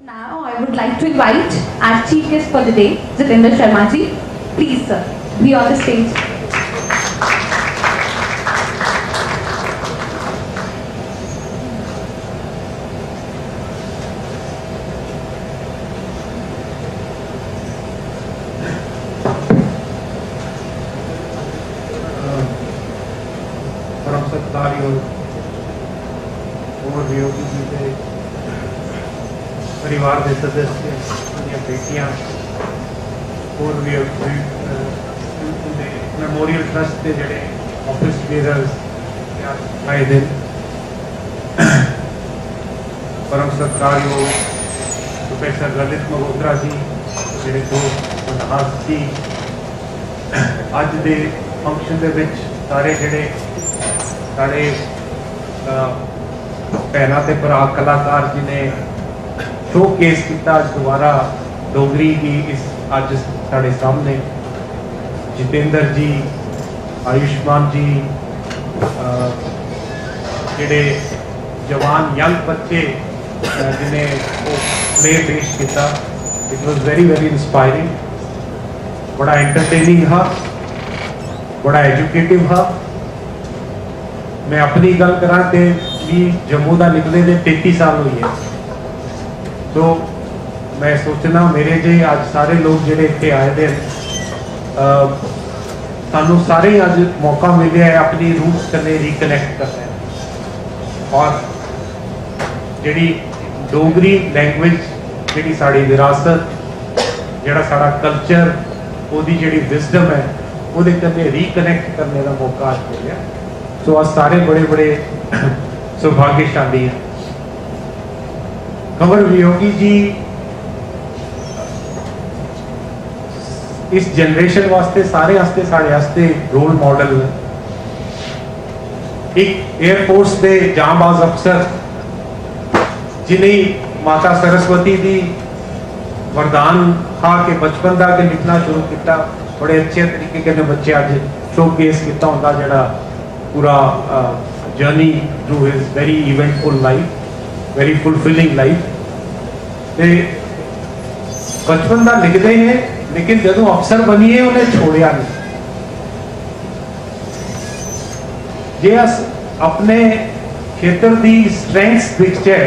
Now I would like to invite our chief guest for the day, Jitendra Sharma ji. Please, sir, be on the stage. परम सत्कारयोग overview के परिवार के सदस्य बेटियां overview memorial trust के जड़े office bearers आए दिन परम सत्कारयोग प्रोफेसर ललित मगोत्रा जी ਜਿਹੜੇ ਦੋ ਮਨਹਾਸ ਸੀ ਅੱਜ ਦੇ ਫੰਕਸ਼ਨ ਦੇ ਵਿੱਚ ਸਾਰੇ ਜਿਹੜੇ साढ़े भैनों के भरा कलाकार जिन्हें शो केस किया दोबारा डोगरी की इस अज साढ़े सामने जितेंद्र जी आयुष्मान जी जेडे जवान यंग बच्चे जिन्हें वो प्ले पेश किया it was very very inspiring बड़ा एंटरटेनिंग हा बड़ा एजुकेटिव हा मैं अपनी गल करा कि भी जम्मू का निकले दे 33 साल हुई है तो मैं सोचना मेरे जे अज सारे लोग जेडे इत्थे आए दे सानू सारे अज मौका मिले है अपनी रूट्स कने रिकनैक्ट करने और जिहड़ी डोगरी लैंग्वेज जिहड़ी साड़ी विरासत जिहड़ा साड़ा कल्चर ओदी जिहड़ी विजडम है ओदे कने रिकनैक्ट करने का मौका आज मिले तो आज सारे बड़े बड़े सौभाग्यशाली हैं। कंवर वियोगी जी इस जनरेशन वास्ते सारे वास्ते साढ़े वास्ते रोल मॉडल एक एयरफोर्स के जांबाज अफसर जिन्हें माता सरस्वती दी वरदान खा के बचपन का लिखना शुरू किया बड़े अच्छे तरीके के बच्चे अज शो केस किया होंगे जरा पूरा journey through his very eventful life very fulfilling life बचपन का लिखते हैं लेकिन जो अफसर बनीए उन्हें छोड़िया नहीं जे अस अपने खेतर की स्ट्रेंथ्स दिखते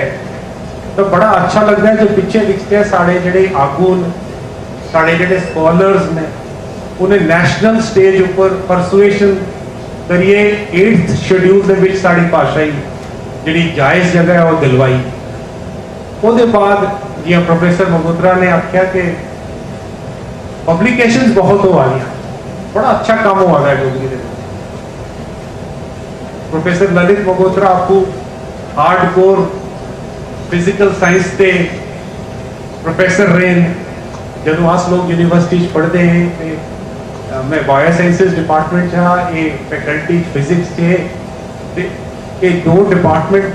तो बड़ा अच्छा लगता है जो पिछे दिखते हैं साढ़े जेडे आगू साढ़े जेडे स्कॉलर्स ने उन्हें नैशनल स्टेज ऊपर परसुएशन करिए 8th शेड्यूल ਦੇ ਵਿੱਚ ਸਾਡੀ ਭਾਸ਼ਾ ਹੀ ਜਿਹੜੀ ਜਾਇਜ਼ ਜਗ੍ਹਾ ਹੈ ਉਹ ਦਿਲਵਾਈ ਉਹਦੇ ਬਾਅਦ ਜਿਵੇਂ ਪ੍ਰੋਫੈਸਰ ਮਗੋਤਰਾ ਨੇ ਆਖਿਆ ਕਿ ਪਬਲਿਕੇਸ਼ਨਸ ਬਹੁਤ ਹੋ ਆਈਆਂ ਬੜਾ ਅੱਛਾ ਕੰਮ ਹੋ ਰਿਹਾ ਹੈ ਡੋਗਰੀ ਦੇ प्रोफेसर ललित मगोत्रा आपको हार्डकोर फिजिकल साइंस के प्रोफेसर रहे जब अस लोग यूनिवर्सिटी पढ़ते हैं मैं बायो साइंसिस डिपार्टमेंट हाँ ये फैकल्टी फिजिक्स के ये दो डिपार्टमेंट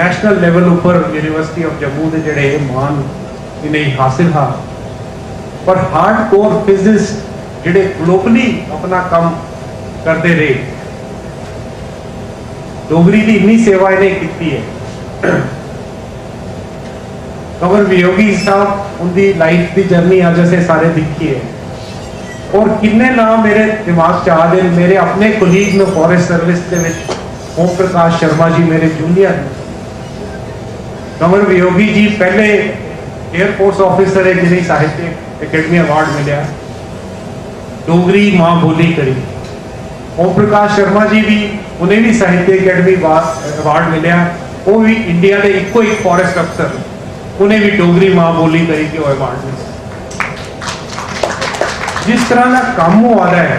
नेशनल लेवल ऊपर यूनिवर्सिटी ऑफ जम्मू के जड़े मान इन्हें हासिल हा पर हार्डकोर फिजिक्स जड़े ग्लोबली अपना काम करते रहे डोगरी की इन्नी सेवा इन्हें की है कंवर वियोगी साहब उनकी लाइफ की जर्नी अज असें सारे दिखी है और किन्ने नाम मेरे दिमाग च आ गए मेरे अपने कोलीग ने फॉरेस्ट सर्विस के ओम प्रकाश शर्मा जी मेरे जूनियर कंवर वियोगी जी पहले एयरफोर्स ऑफिसर है जिन्हें साहित्य अकेडमी अवार्ड मिला डोगरी मां बोली करी ओम प्रकाश शर्मा जी भी उन्हें भी साहित्य अकेडमी अवार्ड मिले वो भी इंडिया के इको एक फॉरेस्ट अफसर उन्हें भी डोगरी मां बोली करी के अवार्ड मिले जिस तरह का काम हो रहा है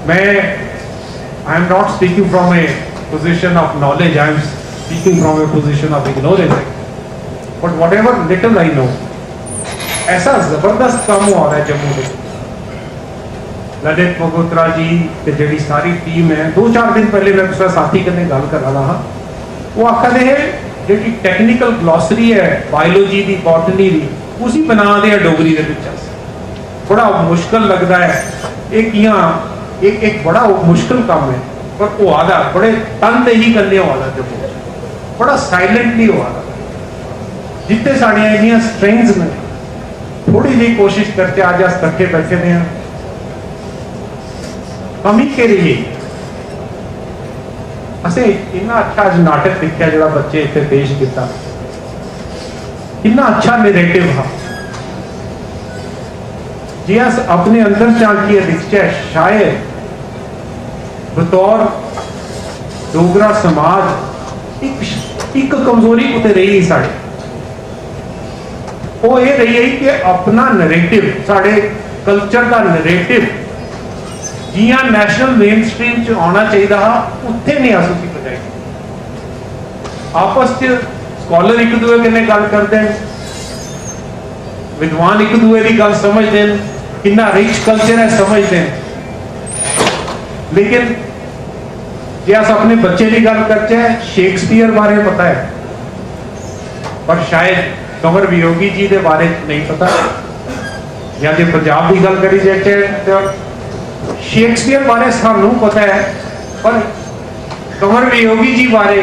मैं I am not speaking from A position of knowledge I am speaking from A position of ignorance but what ever little I know ऐसा जबरदस्त काम हो रहा है जम्मू में ललित मगोत्रा जी ते जी सारी टीम है 2-4 दिन पहले मैं दूसरा साथी कने गल कर रहा था वो आखते है जी टेक्निकल ग्लॉसरी है बायोलॉजी की बॉटनी की उसी बना दे डोगरी के बड़ा मुश्किल लगता है एक यहाँ एक बड़ा मुश्किल काम है पर वो आधा बड़े तन ही करने वाला जब बड़ा साइलेंटली हो आधा जिते साड़ियां इन्नियां स्ट्रेंग्स ने थोड़ी जी कोशिश करके आज अस इकट्ठे बैठे ने कमी के रही असें इन्ना अच्छा अज नाटक दिखा जो बच्चे इतने पेश किया इन्ना अच्छा नैरेटिव हा जे अस अपने अंदर झांकिए दिखचे शायद बतौर डोगरा समाज एक कमजोरी कुते रही साड़ी वो ये रही है कि अपना नैरेटिव साढ़े कल्चर का नैरेटिव जियां नेशनल मेन स्ट्रीम च आना चाहिए था उत्थे नहीं अस उसी बजाई आपस च स्कॉलर एक दूसरे कन्नै गल करते हैं विद्वान एक दूसरे की गल समझते हैं कितना रिच कल्चर है समझते हैं लेकिन जे अस अपने बच्चे की गल करचे शेक्सपियर बारे पता है पर शायद कंवर वियोगी जी के बारे नहीं पता या जो पंजाब की गल करी जाए तो शेक्सपियर बारे सानू पता है पर कंवर वियोगी जी बारे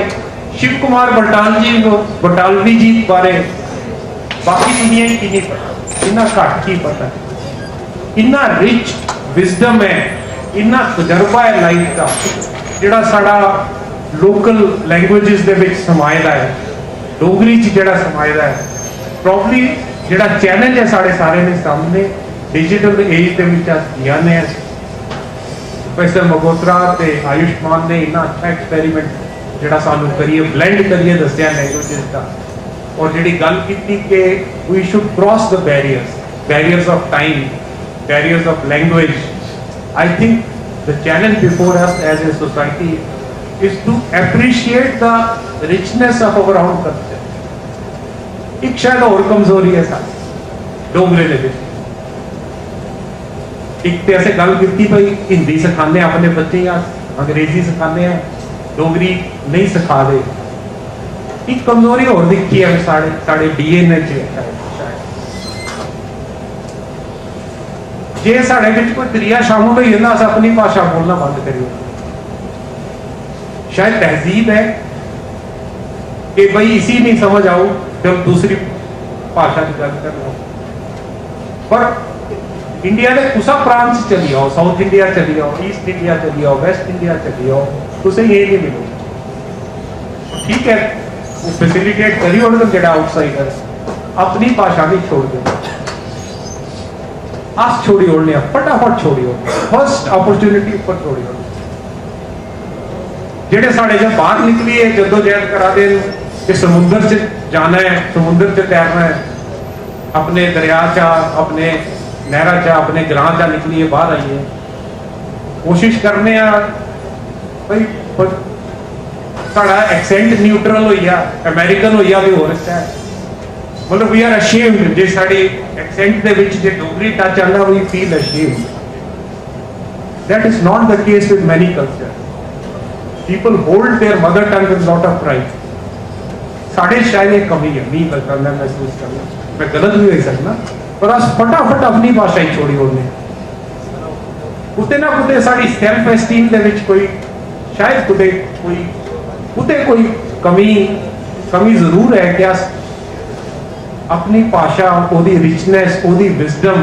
शिव कुमार बटालवी जी बारे बाकी दुनिया की नहीं पता इन्ना घट की पता इन्ना रिच विजडम है इन्ना तजर्बा है लाइफ का जिहड़ा साडा लोकल लैंग्वेजेस दे विच समायदा है डोगरी च जिहड़ा समायदा है प्रॉब्ली जिहड़ा चैलेंज है साढ़े सारे ने सामने डिजिटल एज दे विच जाने प्रोफेसर मगोत्रा ते आयुष्मान ने इन्ना अच्छा एक्सपेरीमेंट जिहड़ा सानू करिए ब्लेंड करिए दस्सिया लैंग्वेजेस का और जिहड़ी गल कीती कि we should cross the barriers of time barriers of language I think the challenge before us as a society is to appreciate the richness of our own culture. एक शायद और कमजोरी है सारी डोगरे दे विच एक ते ऐसे गल कीती भाई हिंदी सिखाने अपने बच्चे या अंग्रेजी सिखाने हैं डोगरी नहीं सिखा दे एक कमजोरी और दिखी है साढ़े साढ़े डीएनए च जे साढ़े विच कोई तरीका शामिल हो जाता अस अपनी भाषा बोलना बंद करिए शायद तहजीब है कि भाई इसी नहीं समझ आओ जब दूसरी भाषा की गल कर लो पर इंडिया के कुसा प्रांत से चली आओ साउथ इंडिया चली आओ ईस्ट इंडिया चली आओ वेस्ट इंडिया चली आओ तुझे ये नहीं मिलो ठीक है वो फैसिलिटेट करी और जो आउटसाइडर अपनी भाषा भी छोड़ दो अस छोड़ी ओढ़ने फटाफट छोड़ी ओढ़ फर्स्ट अपॉर्चुनिटी पर छोड़ी ओढ़ जेडे साढ़े जब बाहर निकली है जद्दोजहद करा दे कि समुद्र से जाना है समुद्र से तैरना है अपने दरिया चा अपने नहरा चा अपने ग्रां चा निकली है बाहर आई है कोशिश करने भाई साढ़ा एक्सेंट न्यूट्रल हो गया अमेरिकन हो गया भी हो रहा है मतलब वी आर अशेम्ड जे साड़ी एक्सेंट दे विच जे डोगरी टच आंदा we feel ashamed that is not the case with many culture people hold their mother tongue with lot of pride साढ़े शायद एक कमी है नहीं लगता मैं महसूस करना मैं गलत भी हो सकता पर अस फटाफट अपनी भाषा ही छोड़ी होने कुते ना कुते साड़ी सेल्फ एस्टीम दे विच कोई शायद कुते कोई कमी जरूर है कि अस अपनी भाषा ओदी रिचनेस ओदी विजडम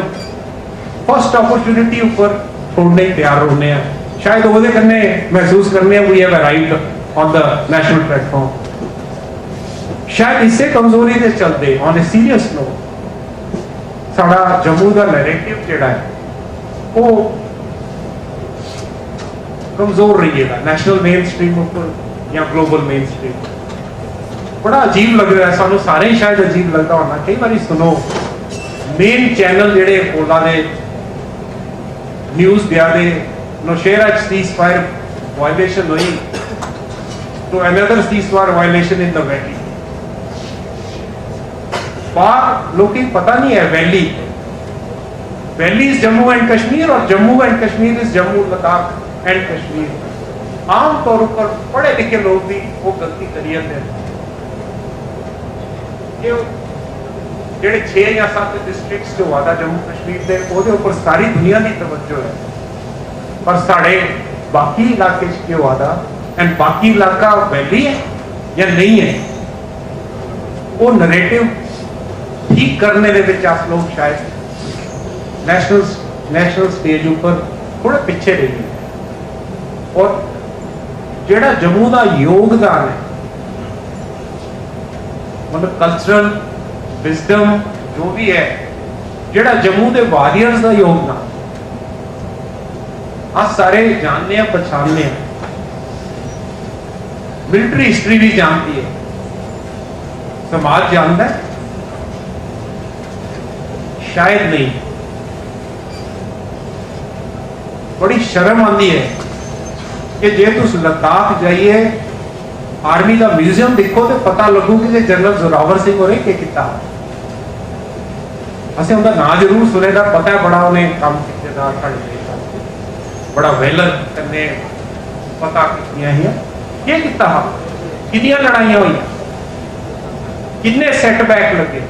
फर्स्ट अपॉर्चुनिटी ऊपर छोड़ने तैयार होने हैं शायद वो करने महसूस करने we have arrived on the national platform शायद इससे कमजोरी दे चलते ऑन ए सीरियस नोट साड़ा जम्मू का नैरेटिव जिहड़ा है वो कमजोर रही है नेशनल मेन स्ट्रीम ऊपर या ग्लोबल मेन स्ट्रीम बड़ा अजीब लग रहा है सानू सारे ही शायद अजीब लगता होना कई बार सुनो मेन चैनल जिहड़े पोला दे न्यूज़ दिया दे नौशेरा सीज़फायर वायलेशन हुई तो another ceasefire violation in the valley बाहर लोग पता नहीं है valley is Jammu and Kashmir और Jammu and Kashmir is Jammu Ladakh and Kashmir आमतौर पर पढ़े लिखे लोग भी वो गलती करिए जेडे 6 या 7 डिस्ट्रिक्ट्स जो वादा जम्मू कश्मीर के ਉਹਦੇ ਉੱਪਰ सारी दुनिया की तवज्जो है पर साढ़े बाकी इलाके क्यों वादा एंड बाकी इलाका वैली है या नहीं है वो नरेटिव ठीक करने दे विच आप लोग शायद नेशनल स्टेज ऊपर थोड़े पीछे रह गए। और जेड़ा जम्मू का योगदान है, मतलब कल्चरल विजडम जो भी है, जेड़ा जम्मू के वॉरियर्स का योगदान अस सारे जानते हैं, पछानते हैं। मिलिट्री हिस्ट्री भी जानती है, समाज जानता है, शायद नहीं। बड़ी शर्म आती है कि जे तुम लद्दाख जाइए आर्मी का म्यूजियम देखो तो पता लगू कि जनरल जोरावर सिंह होरें क्या किया। असं उनका नाम जरूर सुने दा, पता है बड़ा उन्हें काम किया, बड़ा वेलर करने पता किया कितनियां लड़ाइयां हुई, कितने सेटबैक लगे,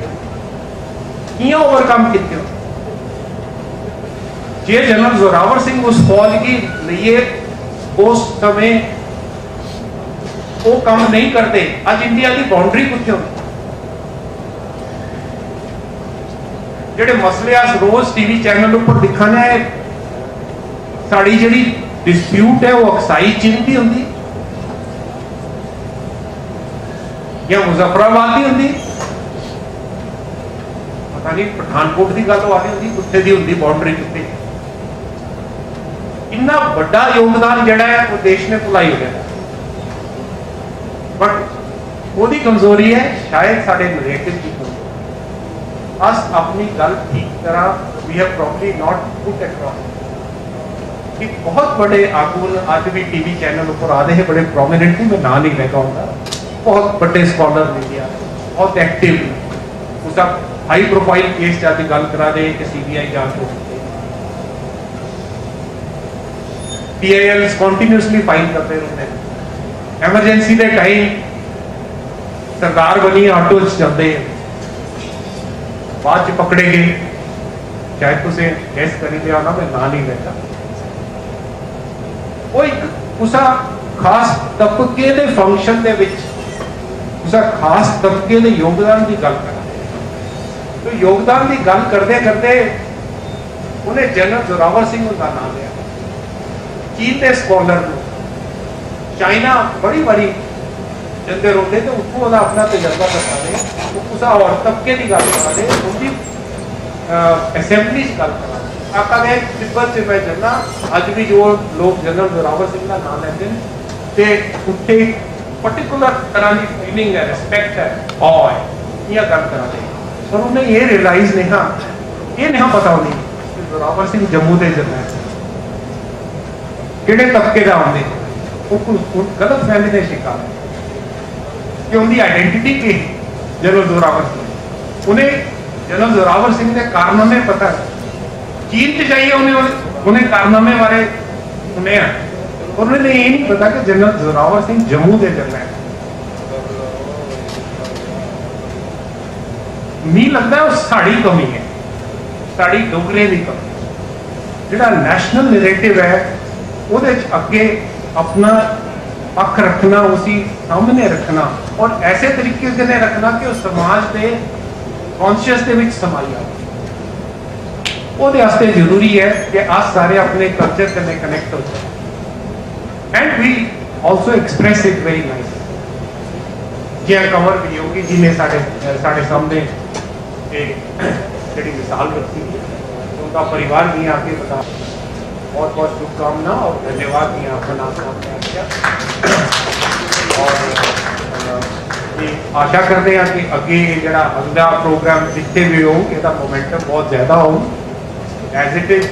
किया ओवरकम किए। जे जनरल जोरावर सिंह उस फौज की लिए उस समय वो काम नहीं करते, आज इंडिया की बाउंड्री कुछ होती। जेडे मसले अस रोज टीवी चैनल पर दिखाने है, साड़ी जी डिस्प्यूट है वो अक्साई चीन की होंगी या मुजफ्फराबाद की होंगी, पता नहीं पठानकोट की गल आ रही होंगी, कुत्ते की होंगी बाउंड्री कितने। इन्ना बड़ा योगदान जड़ा है वो देश ने भुलाई हो गया। बट वो कमजोरी है शायद साढ़े नरेटिव की कमजोरी। अस अपनी गल ठीक तरह we have probably not put across कि बहुत बड़े आगू आज भी टीवी चैनल ऊपर आते हैं, बड़े प्रोमिनेंटली, मैं ना नहीं लेगा होगा, बहुत बड़े स्कॉलर मीडिया बहुत एक्टिव उसका हाई प्रोफाइल केस जाके गल करा दे कि सीबीआई जांच हो, PIL कॉन्टिन्यूसली फाइल करते रहते हैं। एमरजेंसी के टाइम सरकार बनी ऑटो चलते हैं, बाद च पकड़े गए, शायद तुझे गैस करी लिया ना, मैं ना नहीं लेता। वो एक उसा खास तबके के फंक्शन दे विच उसा खास तबके के योगदान की गल कर, तो योगदान की गल करते करते उन्हें जनरल जोरावर सिंह का नाम लिया। चीन के स्कॉलर चाइना बड़ी बड़ी जंदे रोते तो उसको अपना तजर्बा बता दे, उस और तबके की गल करा दे, उनकी असेंबली गल करा दे। आका ने तिब्बत से मैं जन्ना अज भी जो लोग जनरल जोरावर सिंह का नाम लेते हैं तो उत्थे पर्टिकुलर तरह की फीलिंग है, रिस्पेक्ट है, ऑ है, यह गल करा दे। पर उन्हें ये रियलाइज नहीं, ये नहीं पता नहीं कि जोरावर सिंह जम्मू के जन्ना है किहड़े तबके का आते, गलत फहमी का शिकार है कि उनकी आइडेंटिटी की जनरल जोरावर सिंह। उन्हें जनरल जोरावर सिंह के कारनामे पता है, चीन से जाइए उन्हें कारनामे बारे सुने, उन्हें ये नहीं पता कि जनरल जोरावर सिंह जम्मू के जनरल है। मी लगता है वो साड़ी कमी है, साड़ी डोगरे की कमी। जो नैशनल नैरेटिव है ਉਹਦੇ अगे अपना पक्ष रखना, उसी सामने रखना और ऐसे तरीके से रखना कि उस समाज के कॉन्शियस के विच समाई आए। ਉਹਦੇ वास्ते जरूरी है कि आज सारे अपने कल्चर से कनेक्ट हो जाए and we also express it very nice. जी कंवर भी होगी जिन्हें साढ़े सामने जी मिसाल रखी है, उनका परिवार भी आगे बता, बहुत बहुत शुभकामना और धन्यवाद भी आपका नाम सामने और आशा करते हैं कि अगे जरा अगला प्रोग्राम जितने भी हो इसका मोमेंटम बहुत ज़्यादा हो। As it is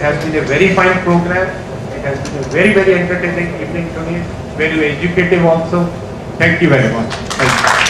has been a very fine programme, it has been a very entertaining evening to me, very educative also. Thank you very much. Thank you.